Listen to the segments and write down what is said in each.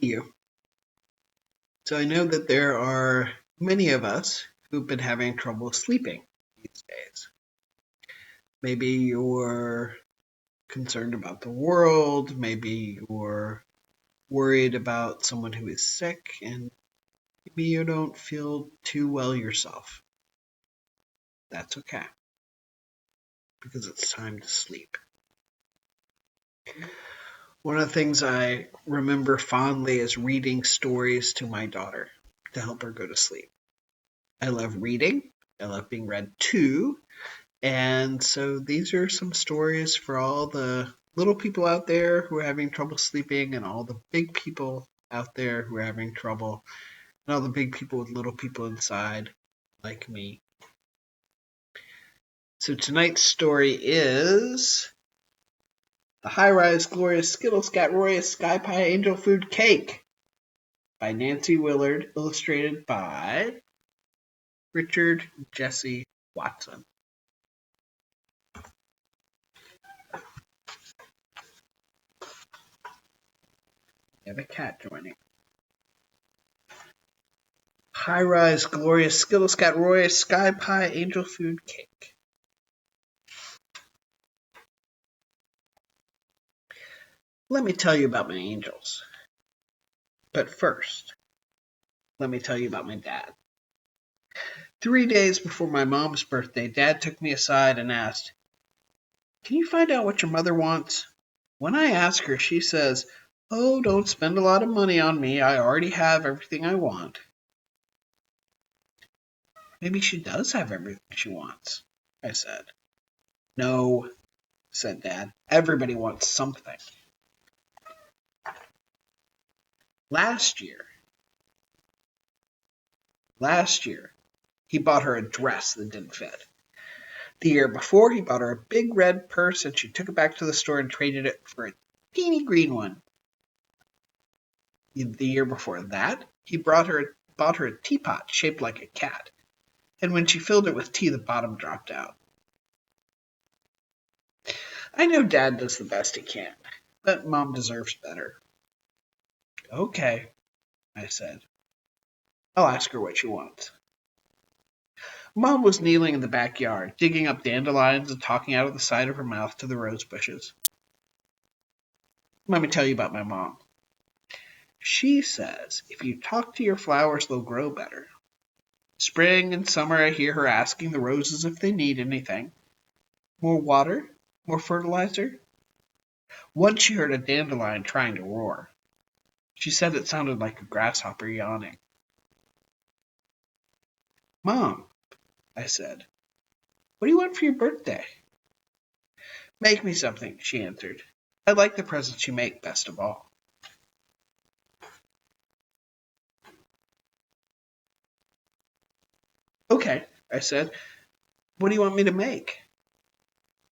you. So I know that there are many of us who've been having trouble sleeping these days. Maybe you're concerned about the world, maybe you're worried about someone who is sick, and maybe you don't feel too well yourself. That's okay, because it's time to sleep. One of the things I remember fondly is reading stories to my daughter to help her go to sleep. I love reading. I love being read to. And so these are some stories for all the little people out there who are having trouble sleeping and all the big people out there who are having trouble and all the big people with little people inside like me. So tonight's story is The High-Rise Glorious Skittle Skat Roarious Sky Pie Angel Food Cake by Nancy Willard, illustrated by Richard Jess Watson. I have a cat joining. High-Rise Glorious Skittle Skat Roarious Sky Pie Angel Food Cake. Let me tell you about my angels. But first, let me tell you about my dad. 3 days before my mom's birthday, Dad took me aside and asked, "Can you find out what your mother wants?" When I ask her, she says, "Oh, don't spend a lot of money on me. I already have everything I want." Maybe she does have everything she wants, I said. No, said Dad. Everybody wants something. Last year, he bought her a dress that didn't fit. The year before, he bought her a big red purse, and she took it back to the store and traded it for a teeny green one. The year before that, he bought her a teapot shaped like a cat, and when she filled it with tea, the bottom dropped out. I know Dad does the best he can, but Mom deserves better. Okay, I said. I'll ask her what she wants. Mom was kneeling in the backyard, digging up dandelions and talking out of the side of her mouth to the rose bushes. Let me tell you about my mom. She says if you talk to your flowers, they'll grow better. Spring and summer, I hear her asking the roses if they need anything. More water? More fertilizer? Once she heard a dandelion trying to roar. She said it sounded like a grasshopper yawning. Mom, I said, what do you want for your birthday? Make me something, she answered. I like the presents you make best of all. Okay, I said. What do you want me to make?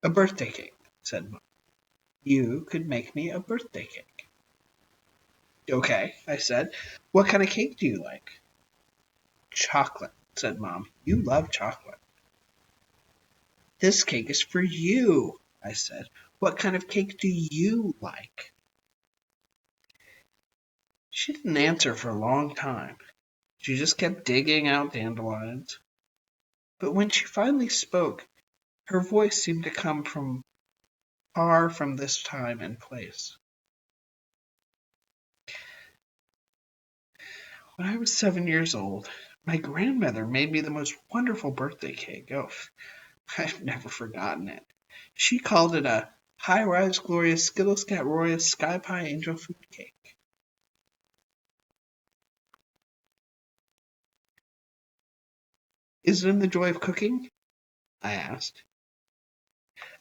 A birthday cake, said Mom. You could make me a birthday cake. Okay, I said. What kind of cake do you like? Chocolate, said Mom. You love chocolate. This cake is for you, I said. What kind of cake do you like? She didn't answer for a long time. She just kept digging out dandelions. But when she finally spoke, her voice seemed to come from far from this time and place. When I was 7 years old, my grandmother made me the most wonderful birthday cake. Oh, I've never forgotten it. She called it a High-Rise Glorious Skittle Skat Roarious Sky Pie Angel Food Cake. Is it in the joy of cooking? I asked.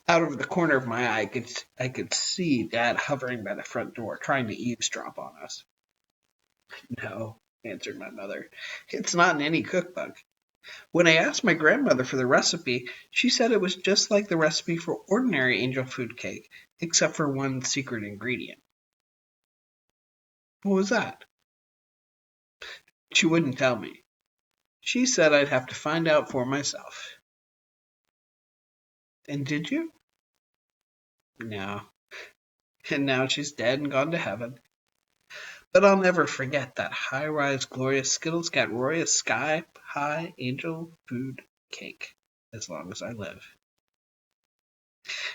Out of the corner of my eye, I could see Dad hovering by the front door, trying to eavesdrop on us. No, answered my mother. It's not in any cookbook. When I asked my grandmother for the recipe, she said it was just like the recipe for ordinary angel food cake, except for one secret ingredient. What was that? She wouldn't tell me. She said I'd have to find out for myself. And did you? No. And now she's dead and gone to heaven. But I'll never forget that high-rise, glorious Skittle Skat Roarious sky-high angel food cake as long as I live.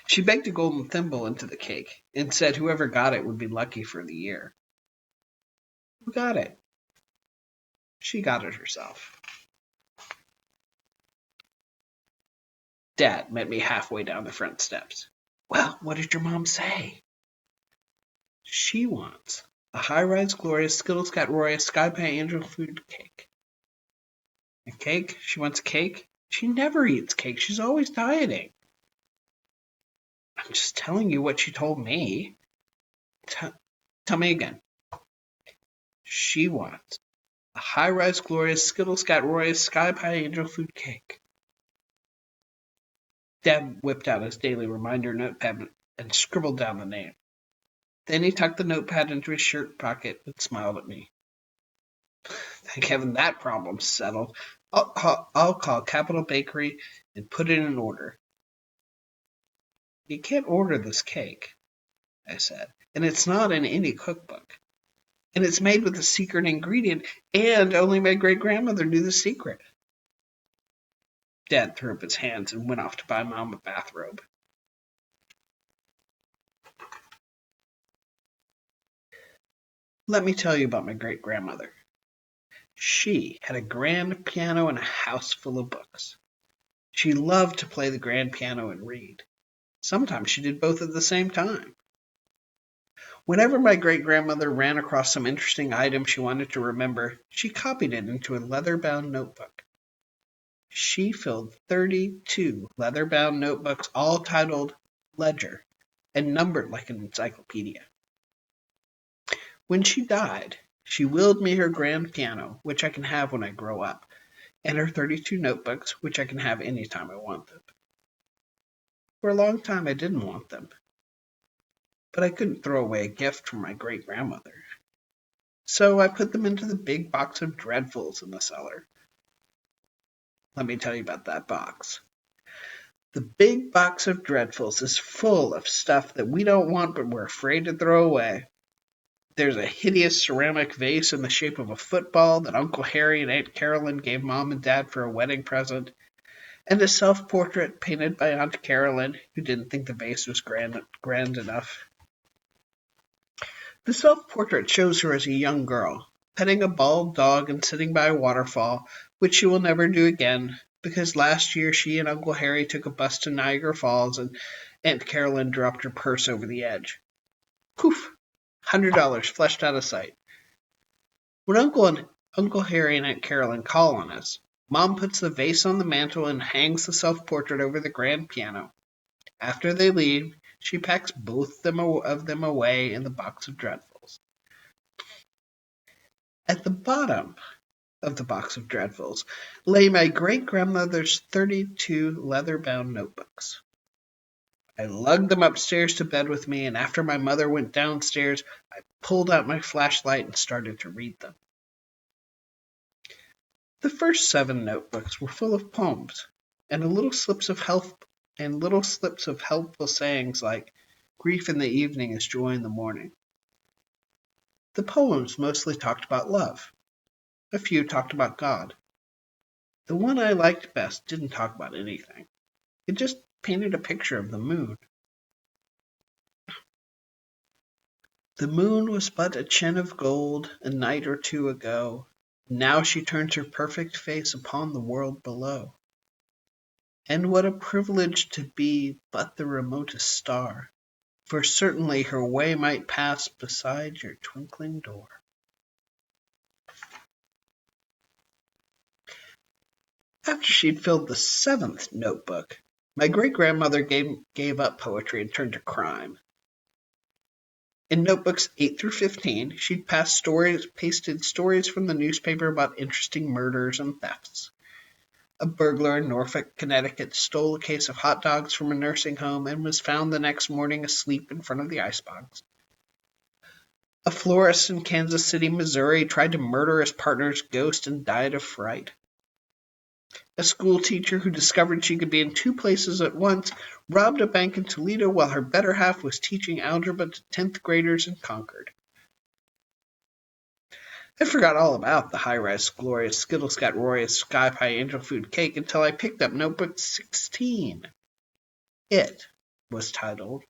She baked a golden thimble into the cake and said whoever got it would be lucky for the year. Who got it? She got it herself. Dad met me halfway down the front steps. Well, what did your mom say? She wants a high-rise, glorious Skittle Skat Roarious sky-high angel food cake. A cake? She wants cake? She never eats cake. She's always dieting. I'm just telling you what she told me. Tell me again. She wants a high-rise, glorious Skittle Skat Roarious sky-high angel food cake. Dad whipped out his daily reminder notepad and scribbled down the name. Then he tucked the notepad into his shirt pocket and smiled at me. Thank heaven that problem's settled. I'll call Capital Bakery and put it in order. You can't order this cake, I said, and it's not in any cookbook. And it's made with a secret ingredient, and only my great-grandmother knew the secret. Dad threw up his hands and went off to buy Mom a bathrobe. Let me tell you about my great-grandmother. She had a grand piano and a house full of books. She loved to play the grand piano and read. Sometimes she did both at the same time. Whenever my great-grandmother ran across some interesting item she wanted to remember, she copied it into a leather-bound notebook. She filled 32 leather-bound notebooks, all titled Ledger, and numbered like an encyclopedia. When she died, she willed me her grand piano, which I can have when I grow up, and her 32 notebooks, which I can have any time I want them. For a long time, I didn't want them, but I couldn't throw away a gift from my great-grandmother. So I put them into the big box of dreadfuls in the cellar. Let me tell you about that box. The big box of dreadfuls is full of stuff that we don't want but we're afraid to throw away. There's a hideous ceramic vase in the shape of a football that Uncle Harry and Aunt Carolyn gave Mom and Dad for a wedding present, and a self-portrait painted by Aunt Carolyn, who didn't think the vase was grand enough. The self-portrait shows her as a young girl, petting a bald dog and sitting by a waterfall, which she will never do again, because last year she and Uncle Harry took a bus to Niagara Falls and Aunt Carolyn dropped her purse over the edge. Poof! $100 flushed out of sight. When Uncle Harry and Aunt Carolyn call on us, Mom puts the vase on the mantel and hangs the self-portrait over the grand piano. After they leave, she packs both of them away in the box of dreadfuls. At the bottom of the box of dreadfuls lay my great-grandmother's 32 leather-bound notebooks. I lugged them upstairs to bed with me, and after my mother went downstairs, I pulled out my flashlight and started to read them. The first 7 notebooks were full of poems, and little slips of helpful sayings like, "Grief in the evening is joy in the morning." The poems mostly talked about love. A few talked about God. The one I liked best didn't talk about anything. It just painted a picture of the moon. The moon was but a chin of gold a night or two ago. Now she turns her perfect face upon the world below. And what a privilege to be but the remotest star, for certainly her way might pass beside your twinkling door. After she'd filled the 7th notebook, my great-grandmother gave up poetry and turned to crime. In notebooks 8 through 15, she'd pasted stories from the newspaper about interesting murders and thefts. A burglar in Norfolk, Connecticut, stole a case of hot dogs from a nursing home and was found the next morning asleep in front of the icebox. A florist in Kansas City, Missouri, tried to murder his partner's ghost and died of fright. A school teacher who discovered she could be in 2 places at once robbed a bank in Toledo while her better half was teaching algebra to 10th graders in Concord. I forgot all about the high-rise, glorious Skittle Skat Roarious Sky Pie Angel Food Cake until I picked up Notebook 16. It was titled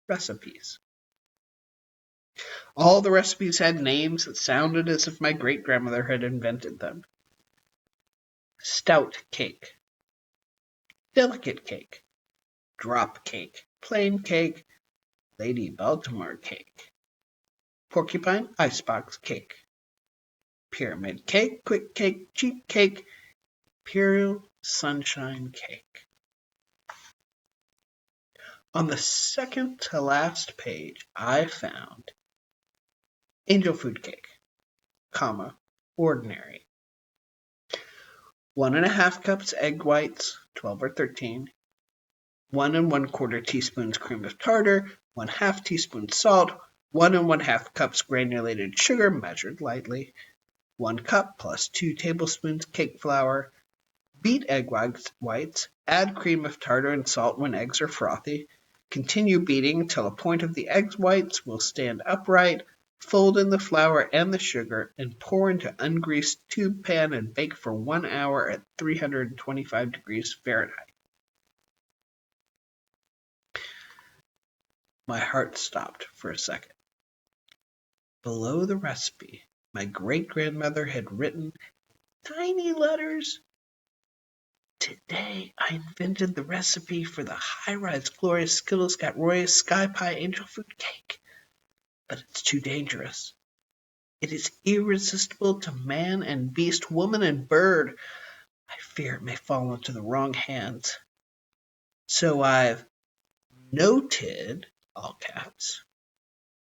Recipes. All the recipes had names that sounded as if my great-grandmother had invented them. Stout cake, delicate cake, drop cake, plain cake, Lady Baltimore cake, porcupine icebox cake, pyramid cake, quick cake, cheap cake, imperial sunshine cake. On the second to last page, I found angel food cake, ordinary. 1½ cups egg whites, 12 or 13. 1 1/4 teaspoons cream of tartar, 1/2 teaspoon salt, 1 1/2 cups granulated sugar measured lightly, 1 cup plus 2 tablespoons cake flour. Beat egg whites, add cream of tartar and salt when eggs are frothy. Continue beating until a point of the egg whites will stand upright. Fold in the flour and the sugar and pour into ungreased tube pan and bake for 1 hour at 325 degrees Fahrenheit. My heart stopped for a second. Below the recipe, my great-grandmother had written tiny letters. Today, I invented the recipe for the high-rise, glorious Skittle Skat Roarious Sky Pie Angel Food Cake. But it's too dangerous. It is irresistible to man and beast, woman and bird. I fear it may fall into the wrong hands. So I've noted, all caps,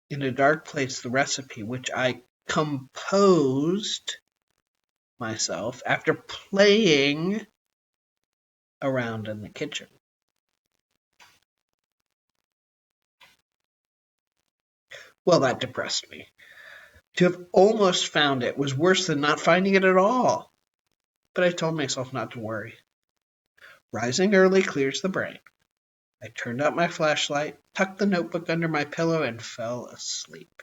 in a dark place the recipe which I composed myself after playing around in the kitchen. Well, that depressed me. To have almost found it was worse than not finding it at all. But I told myself not to worry. Rising early clears the brain. I turned out my flashlight, tucked the notebook under my pillow, and fell asleep.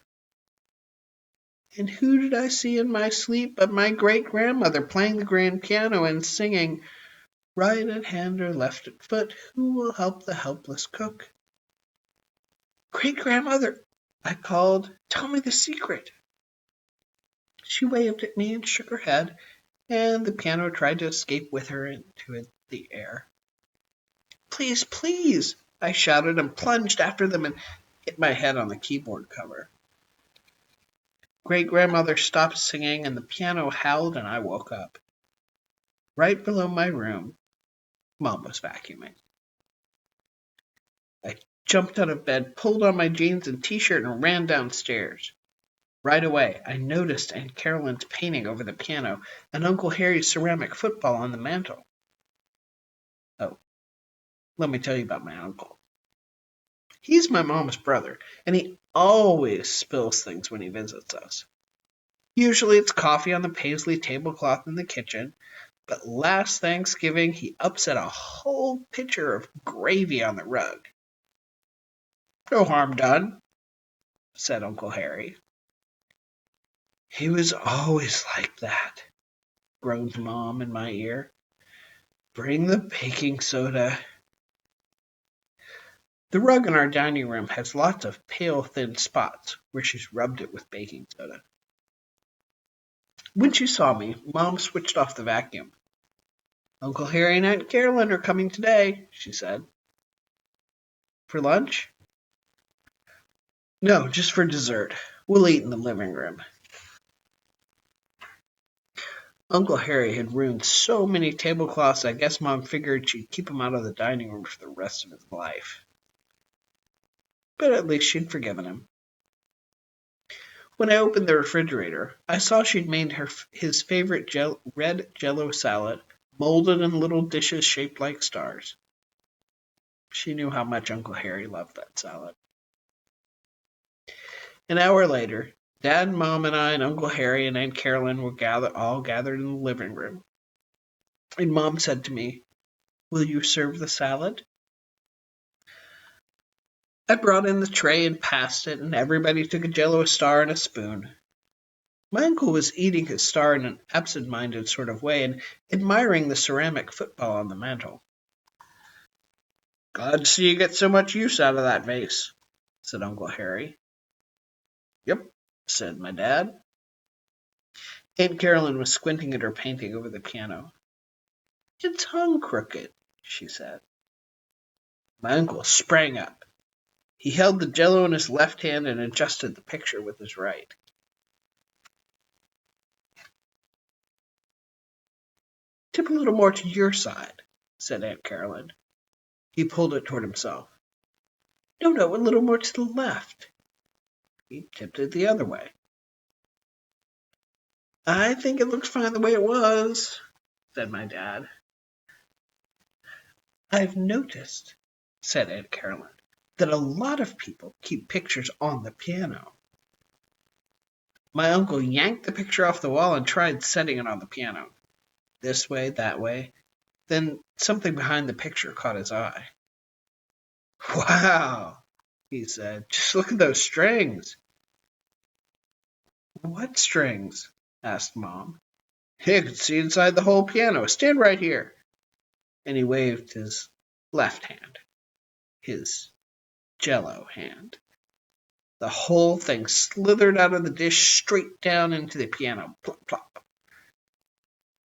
And who did I see in my sleep but my great-grandmother playing the grand piano and singing, "Right at hand or left at foot, who will help the helpless cook?" "Great-grandmother," I called, "tell me the secret." She waved at me and shook her head, and the piano tried to escape with her into the air. "Please, please," I shouted and plunged after them and hit my head on the keyboard cover. Great-grandmother stopped singing and the piano howled and I woke up. Right below my room, Mom was vacuuming. I jumped out of bed, pulled on my jeans and t-shirt and ran downstairs. Right away, I noticed Aunt Carolyn's painting over the piano and Uncle Harry's ceramic football on the mantel. Oh, let me tell you about my uncle. He's my mom's brother, and he always spills things when he visits us. Usually it's coffee on the paisley tablecloth in the kitchen, but last Thanksgiving he upset a whole pitcher of gravy on the rug. "No harm done," said Uncle Harry. "He was always like that," groaned Mom in my ear. "Bring the baking soda." The rug in our dining room has lots of pale, thin spots where she's rubbed it with baking soda. When she saw me, Mom switched off the vacuum. "Uncle Harry and Aunt Carolyn are coming today," she said. "For lunch?" "No, just for dessert. We'll eat in the living room." Uncle Harry had ruined so many tablecloths I guess Mom figured she'd keep him out of the dining room for the rest of his life. But at least she'd forgiven him. When I opened the refrigerator, I saw she'd made his favorite red Jell-O salad, molded in little dishes shaped like stars. She knew how much Uncle Harry loved that salad. An hour later, Dad, Mom, and I, and Uncle Harry and Aunt Carolyn were all gathered in the living room. And Mom said to me, "Will you serve the salad?" I brought in the tray and passed it, and everybody took a Jell-O star and a spoon. My uncle was eating his star in an absent-minded sort of way and admiring the ceramic football on the mantel. "Glad to see you get so much use out of that vase," said Uncle Harry. "Yep," said my dad. Aunt Caroline was squinting at her painting over the piano. "It's hung crooked," she said. My uncle sprang up. He held the jello in his left hand and adjusted the picture with his right. "Tip a little more to your side," said Aunt Caroline. He pulled it toward himself. No, a little more to the left." He tipped it the other way. "I think it looks fine the way it was," said my dad. "I've noticed," said Aunt Caroline, "that a lot of people keep pictures on the piano." My uncle yanked the picture off the wall and tried setting it on the piano. This way, that way. Then something behind the picture caught his eye. "Wow," he said. "Just look at those strings." "What strings?" asked Mom. "You can see inside the whole piano. Stand right here." And he waved his left hand, his jello hand. The whole thing slithered out of the dish straight down into the piano. Plop, plop.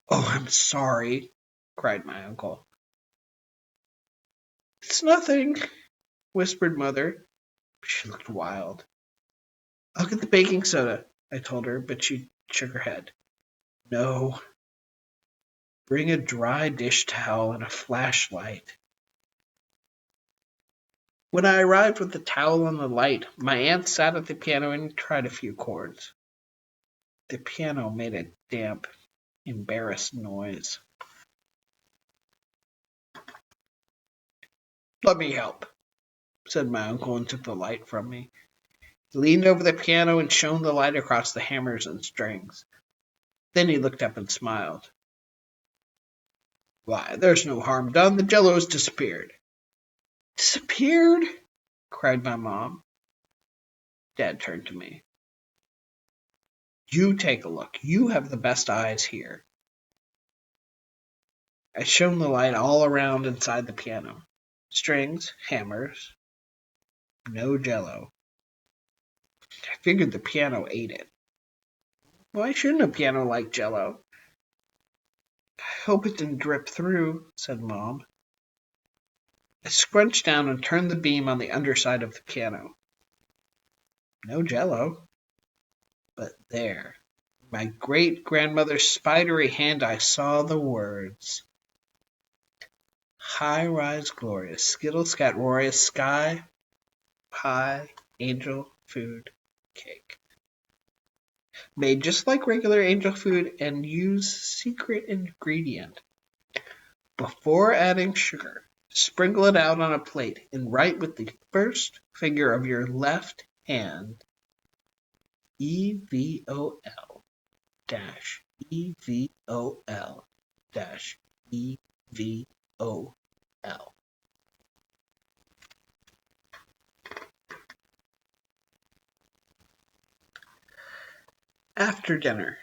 "Oh, I'm sorry," cried my uncle. "It's nothing," whispered Mother. She looked wild. "I'll get the baking soda," I told her, but she shook her head. "No. Bring a dry dish towel and a flashlight." When I arrived with the towel and the light, my aunt sat at the piano and tried a few chords. The piano made a damp, embarrassed noise. "Let me help," said my uncle and took the light from me. He leaned over the piano and shone the light across the hammers and strings. Then he looked up and smiled. "Why, there's no harm done. The jello has disappeared." "Disappeared?" cried my mom. Dad turned to me. "You take a look. You have the best eyes here." I shone the light all around inside the piano. Strings, hammers, no jello. I figured the piano ate it. Why shouldn't a piano like jello? "I hope it didn't drip through," said Mom. I scrunched down and turned the beam on the underside of the piano. No jello. But there, in my great-grandmother's spidery hand, I saw the words: "High-rise glorious, Skittle Skat Roarious, sky, pie, angel, food, cake. Made just like regular angel food and use secret ingredient. Before adding sugar, sprinkle it out on a plate and write with the first finger of your left hand, EVOL dash EVOL dash EVOL." After dinner,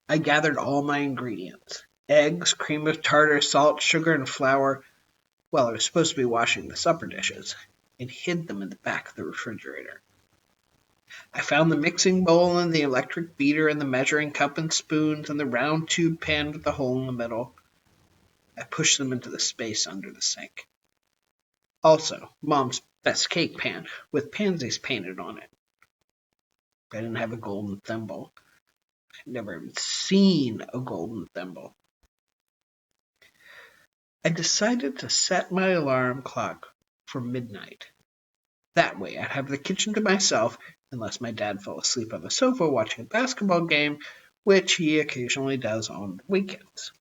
I gathered all my ingredients: eggs, cream of tartar, salt, sugar, and flour, while I was supposed to be washing the supper dishes, and hid them in the back of the refrigerator. I found the mixing bowl and the electric beater and the measuring cup and spoons and the round tube pan with the hole in the middle. I pushed them into the space under the sink. Also, Mom's best cake pan with pansies painted on it. I didn't have a golden thimble. I'd never even seen a golden thimble. I decided to set my alarm clock for midnight. That way I'd have the kitchen to myself, unless my dad fell asleep on the sofa watching a basketball game, which he occasionally does on weekends.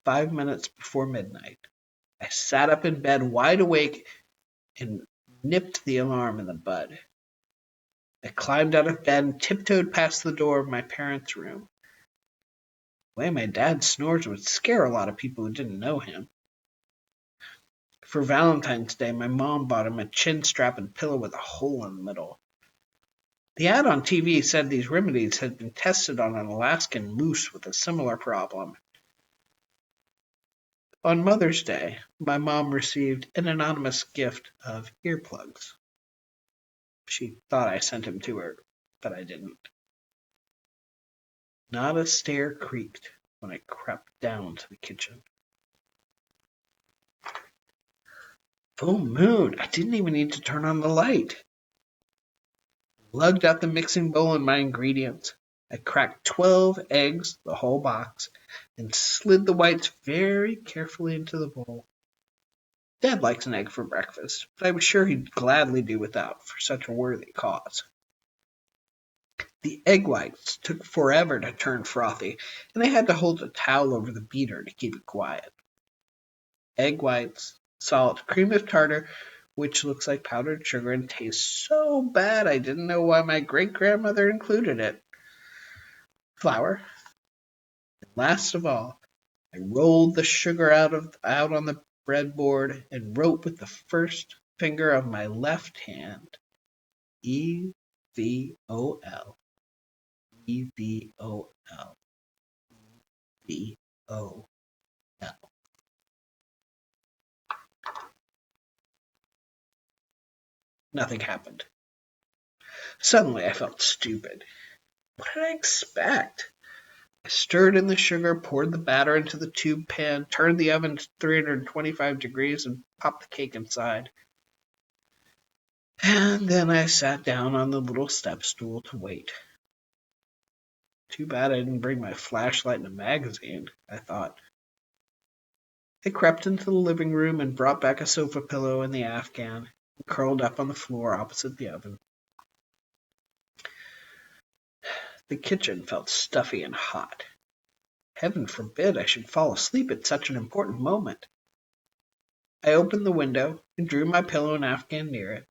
5 minutes before midnight, I sat up in bed wide awake and nipped the alarm in the bud. I climbed out of bed and tiptoed past the door of my parents' room. The way my dad snores would scare a lot of people who didn't know him. For Valentine's Day, my mom bought him a chin-strap and pillow with a hole in the middle. The ad on TV said these remedies had been tested on an Alaskan moose with a similar problem. On Mother's Day, my mom received an anonymous gift of earplugs. She thought I sent him to her, but I didn't. Not a stair creaked when I crept down to the kitchen. Full moon! I didn't even need to turn on the light. Lugged out the mixing bowl and my ingredients. I cracked 12 eggs, the whole box, and slid the whites very carefully into the bowl. Dad likes an egg for breakfast, but I was sure he'd gladly do without for such a worthy cause. The egg whites took forever to turn frothy, and I had to hold a towel over the beater to keep it quiet. Egg whites, salt, cream of tartar, which looks like powdered sugar and tastes so bad I didn't know why my great-grandmother included it. Flour. And last of all, I rolled the sugar out on the breadboard and wrote with the first finger of my left hand, E-V-O-L, E-V-O-L, V-O-L. Nothing happened. Suddenly I felt stupid. What did I expect? I stirred in the sugar, poured the batter into the tube pan, turned the oven to 325 degrees, and popped the cake inside. And then I sat down on the little step stool to wait. Too bad I didn't bring my flashlight and a magazine, I thought. I crept into the living room and brought back a sofa pillow and the Afghan, and curled up on the floor opposite the oven. The kitchen felt stuffy and hot. Heaven forbid I should fall asleep at such an important moment. I opened the window and drew my pillow and Afghan near it.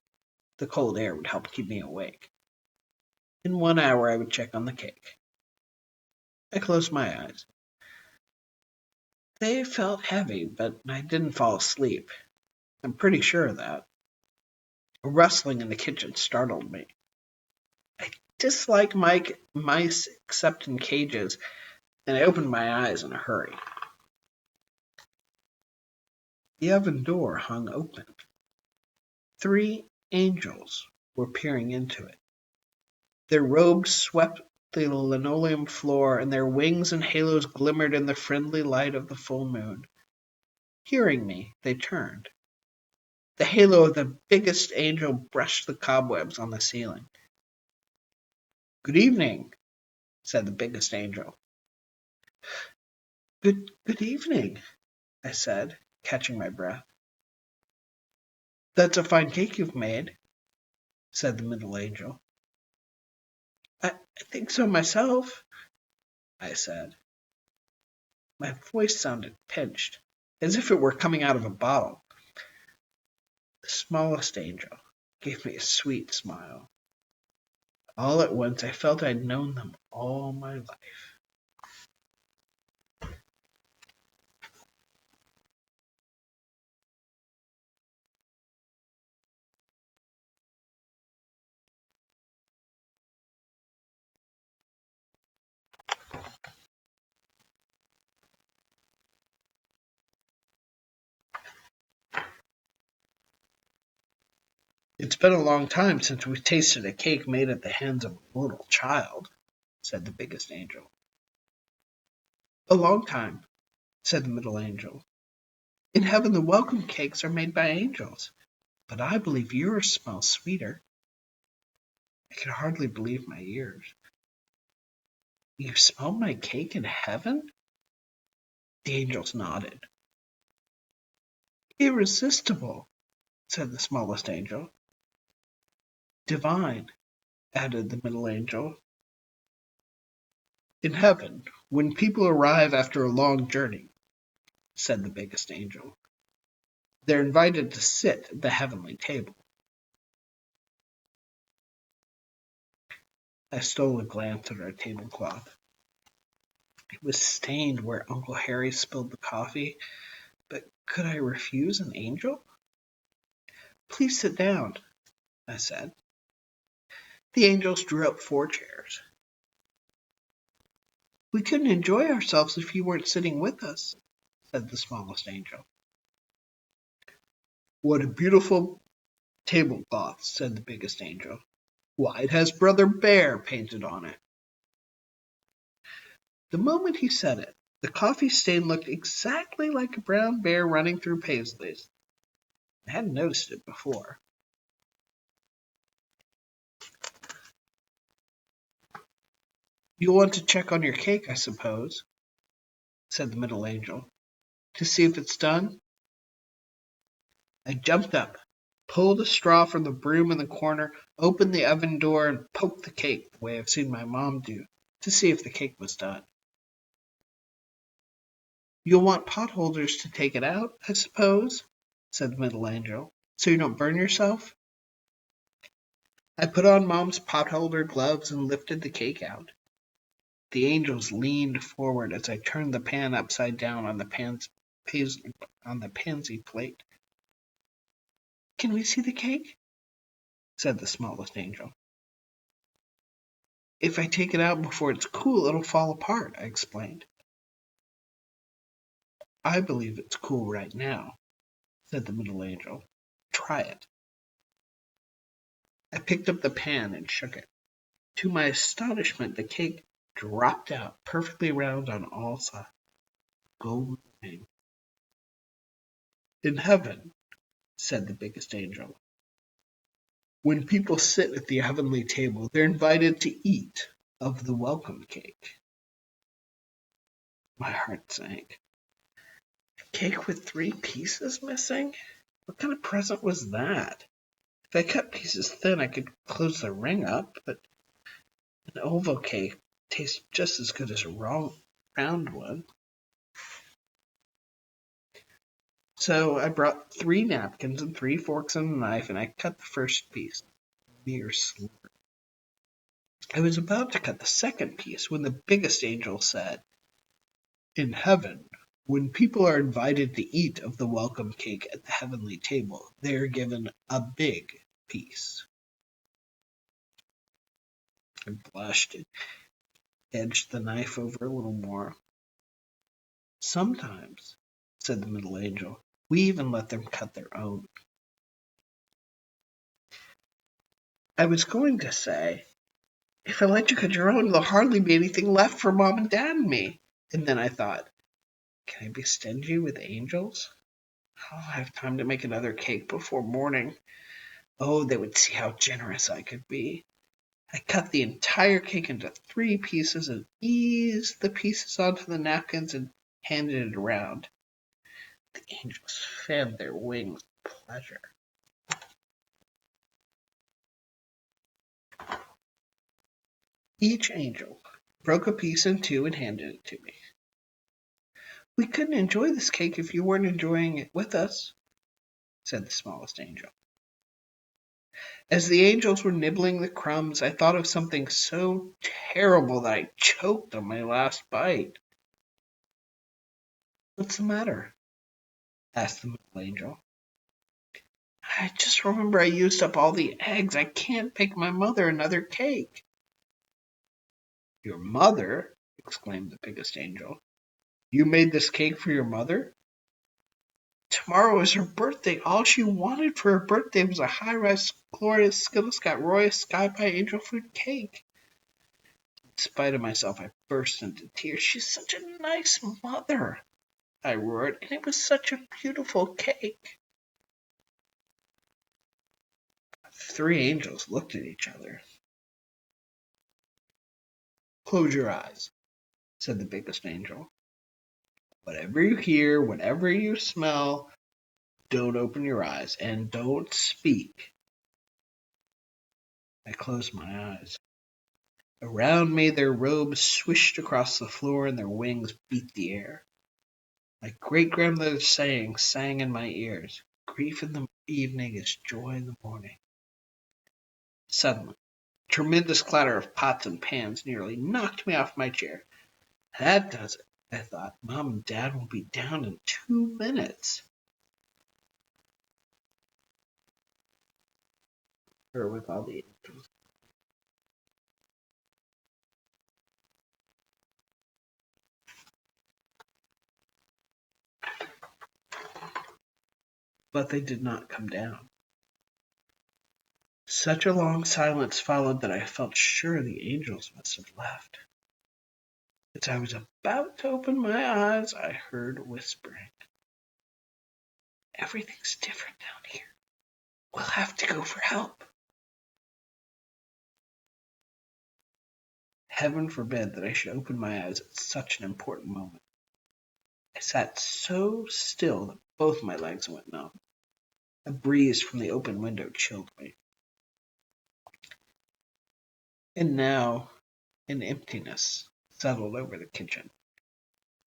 The cold air would help keep me awake. In 1 hour I would check on the cake. I closed my eyes. They felt heavy, but I didn't fall asleep. I'm pretty sure of that. A rustling in the kitchen startled me. I dislike mice except in cages, and I opened my eyes in a hurry. The oven door hung open. 3 angels were peering into it. Their robes swept the linoleum floor, and their wings and halos glimmered in the friendly light of the full moon. Hearing me, they turned. The halo of the biggest angel brushed the cobwebs on the ceiling. "Good evening," said the biggest angel. Good evening," I said, catching my breath. "That's a fine cake you've made," said the middle angel. I think so myself," I said. My voice sounded pinched, as if it were coming out of a bottle. The smallest angel gave me a sweet smile. All at once I felt I'd known them all my life. "It's been a long time since we've tasted a cake made at the hands of a little child," said the biggest angel. "A long time," said the middle angel. "In heaven the welcome cakes are made by angels, but I believe yours smells sweeter." I could hardly believe my ears. "You smelled my cake in heaven?" The angels nodded. "Irresistible," said the smallest angel. "Divine," added the middle angel. "In heaven, when people arrive after a long journey," said the biggest angel, "they're invited to sit at the heavenly table." I stole a glance at our tablecloth. It was stained where Uncle Harry spilled the coffee, but could I refuse an angel? Please sit down, I said. The angels drew up 4 chairs. We couldn't enjoy ourselves if you weren't sitting with us, said the smallest angel. What a beautiful tablecloth, said the biggest angel. Why, it has Brother Bear painted on it. The moment he said it, the coffee stain looked exactly like a brown bear running through Paisley's. I hadn't noticed it before. You'll want to check on your cake, I suppose, said the middle angel, to see if it's done. I jumped up, pulled a straw from the broom in the corner, opened the oven door, and poked the cake the way I've seen my mom do, to see if the cake was done. You'll want pot holders to take it out, I suppose, said the middle angel, so you don't burn yourself. I put on Mom's potholder gloves and lifted the cake out. The angels leaned forward as I turned the pan upside down on the pansy plate. Can we see the cake? Said the smallest angel. If I take it out before it's cool, it'll fall apart, I explained. I believe it's cool right now, said the middle angel. Try it. I picked up the pan and shook it. To my astonishment, the cake dropped out perfectly round on all sides. Golden ring. In heaven, said the biggest angel, when people sit at the heavenly table, they're invited to eat of the welcome cake. My heart sank. A cake with 3 pieces missing? What kind of present was that? If I cut pieces thin, I could close the ring up, but an oval cake tastes just as good as a round one. So I brought 3 napkins and 3 forks and a knife, and I cut the first piece, a mere sliver. I was about to cut the second piece when the biggest angel said, In heaven, when people are invited to eat of the welcome cake at the heavenly table, they are given a big piece. I blushed and edged the knife over a little more. Sometimes, said the middle angel, we even let them cut their own. I was going to say, if I let you cut your own, there'll hardly be anything left for Mom and Dad and me. And then I thought, can I be stingy with angels? I'll have time to make another cake before morning. Oh, they would see how generous I could be. I cut the entire cake into 3 pieces and eased the pieces onto the napkins and handed it around. The angels fanned their wings with pleasure. Each angel broke a piece in 2 and handed it to me. We couldn't enjoy this cake if you weren't enjoying it with us, said the smallest angel. As the angels were nibbling the crumbs, I thought of something so terrible that I choked on my last bite. What's the matter? Asked the middle angel. I just remember I used up all the eggs. I can't bake my mother another cake. Your mother? Exclaimed the biggest angel. You made this cake for your mother? Tomorrow is her birthday. All she wanted for her birthday was a high-rise, glorious Skittle Skat Roarious sky-pie angel food cake. In spite of myself, I burst into tears. She's such a nice mother, I roared, and it was such a beautiful cake. The 3 angels looked at each other. Close your eyes, said the biggest angel. Whatever you hear, whatever you smell, don't open your eyes and don't speak. I closed my eyes. Around me, their robes swished across the floor and their wings beat the air. My great-grandmother's saying sang in my ears. Grief in the evening is joy in the morning. Suddenly, a tremendous clatter of pots and pans nearly knocked me off my chair. That does it, I thought. Mom and Dad will be down in 2 minutes. her with all the angels. But they did not come down. Such a long silence followed that I felt sure the angels must have left. As I was about to open my eyes, I heard whispering. Everything's different down here. We'll have to go for help. Heaven forbid that I should open my eyes at such an important moment. I sat so still that both my legs went numb. A breeze from the open window chilled me. And now an emptiness settled over the kitchen.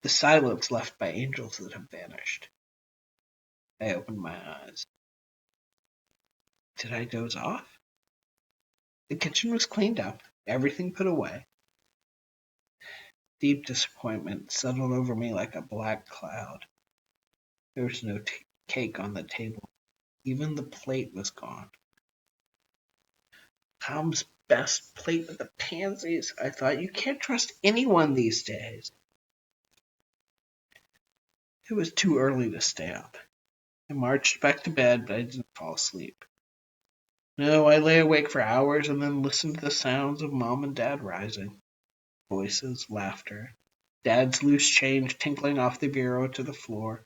The silence left by angels that have vanished. I opened my eyes. Did I doze off? The kitchen was cleaned up, everything put away. Deep disappointment settled over me like a black cloud. There was no cake on the table. Even the plate was gone. Tom's best plate with the pansies. I thought, you can't trust anyone these days. It was too early to stay up. I marched back to bed, but I didn't fall asleep. No, I lay awake for hours and then listened to the sounds of Mom and Dad rising. Voices, laughter, Dad's loose change tinkling off the bureau to the floor.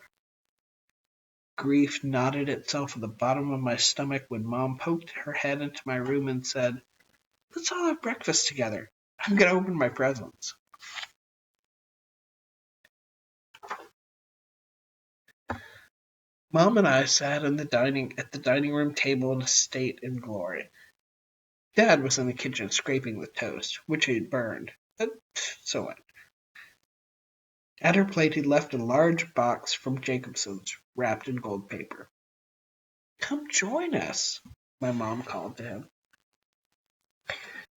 Grief knotted itself at the bottom of my stomach when Mom poked her head into my room and said, "Let's all have breakfast together. I'm going to open my presents." Mom and I sat at the dining room table in a state and glory. Dad was in the kitchen scraping the toast, which he'd burned, but so what? At her plate he'd left a large box from Jacobson's, wrapped in gold paper. "Come join us," my mom called to him.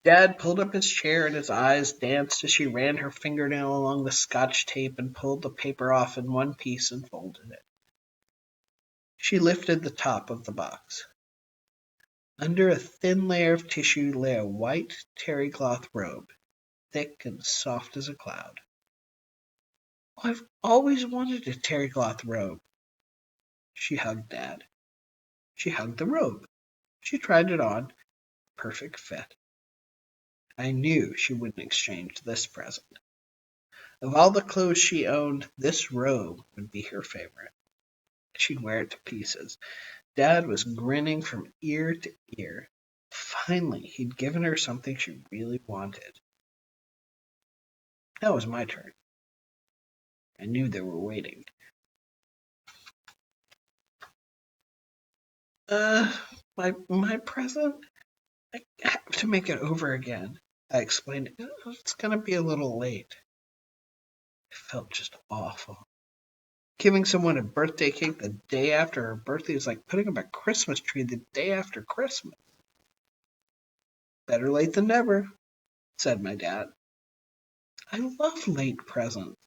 Dad pulled up his chair and his eyes danced as she ran her fingernail along the Scotch tape and pulled the paper off in one piece and folded it. She lifted the top of the box. Under a thin layer of tissue lay a white terry cloth robe, thick and soft as a cloud. "Oh, I've always wanted a terry cloth robe." She hugged Dad. She hugged the robe. She tried it on. Perfect fit. I knew she wouldn't exchange this present. Of all the clothes she owned, this robe would be her favorite. She'd wear it to pieces. Dad was grinning from ear to ear. Finally, he'd given her something she really wanted. Now it was my turn. I knew they were waiting. My present? I have to make it over again. I explained. It's going to be a little late. It felt just awful. Giving someone a birthday cake the day after her birthday is like putting up a Christmas tree the day after Christmas. "Better late than never," said my dad. "I love late presents,"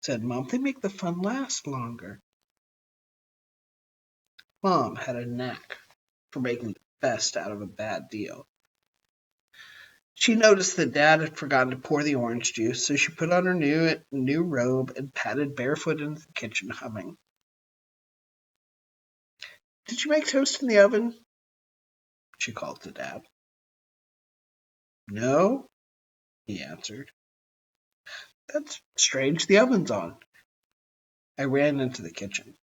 said Mom. "They make the fun last longer." Mom had a knack for making the best out of a bad deal. She noticed that Dad had forgotten to pour the orange juice, so she put on her new robe and padded barefoot into the kitchen, humming. "Did you make toast in the oven?" she called to Dad. "No," he answered. "That's strange. The oven's on." I ran into the kitchen.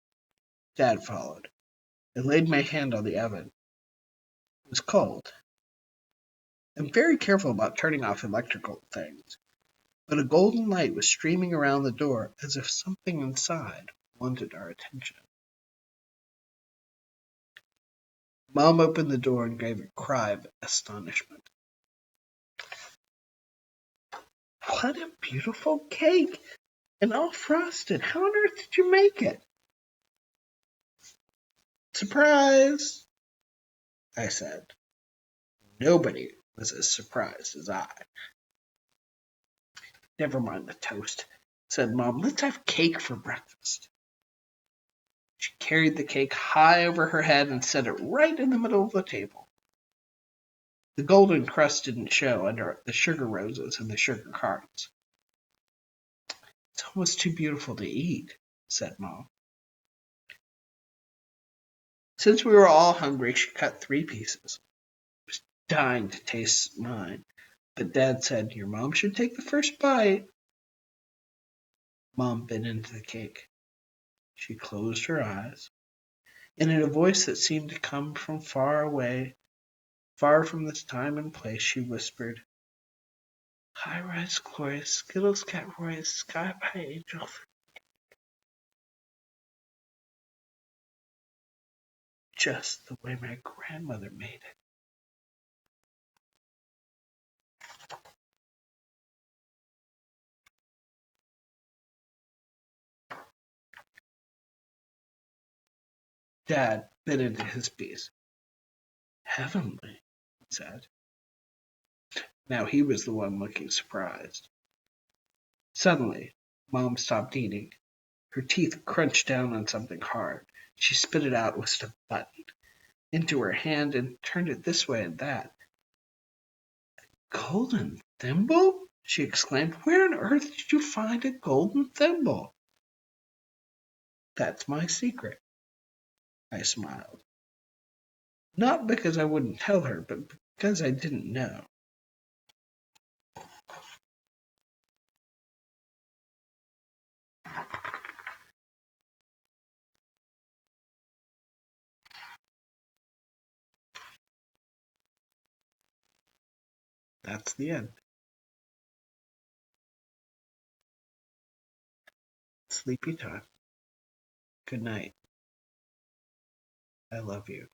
Dad followed. I laid my hand on the oven. It was cold. I'm very careful about turning off electrical things, but a golden light was streaming around the door as if something inside wanted our attention. Mom opened the door and gave a cry of astonishment. "What a beautiful cake! And all frosted. How on earth did you make it?" "Surprise!" I said. Nobody was as surprised as I. "Never mind the toast," said Mom. "Let's have cake for breakfast." She carried the cake high over her head and set it right in the middle of the table. The golden crust didn't show under the sugar roses and the sugar carts. It's almost too beautiful to eat, said Mom. Since we were all hungry, she cut 3 pieces. I was dying to taste mine, but Dad said, "Your mom should take the first bite." Mom bit into the cake. She closed her eyes, and in a voice that seemed to come from far away, far from this time and place, she whispered, "High rise glorious, Skittle Skat Roarious, sky high angel." Just the way my grandmother made it. Dad bit into his piece. "Heavenly," he said. Now he was the one looking surprised. Suddenly, Mom stopped eating. Her teeth crunched down on something hard. She spit it out with a button into her hand and turned it this way and that. "Golden thimble?" she exclaimed. "Where on earth did you find a golden thimble?" "That's my secret," I smiled. Not because I wouldn't tell her, but because I didn't know. That's the end. Sleepy time. Good night. I love you.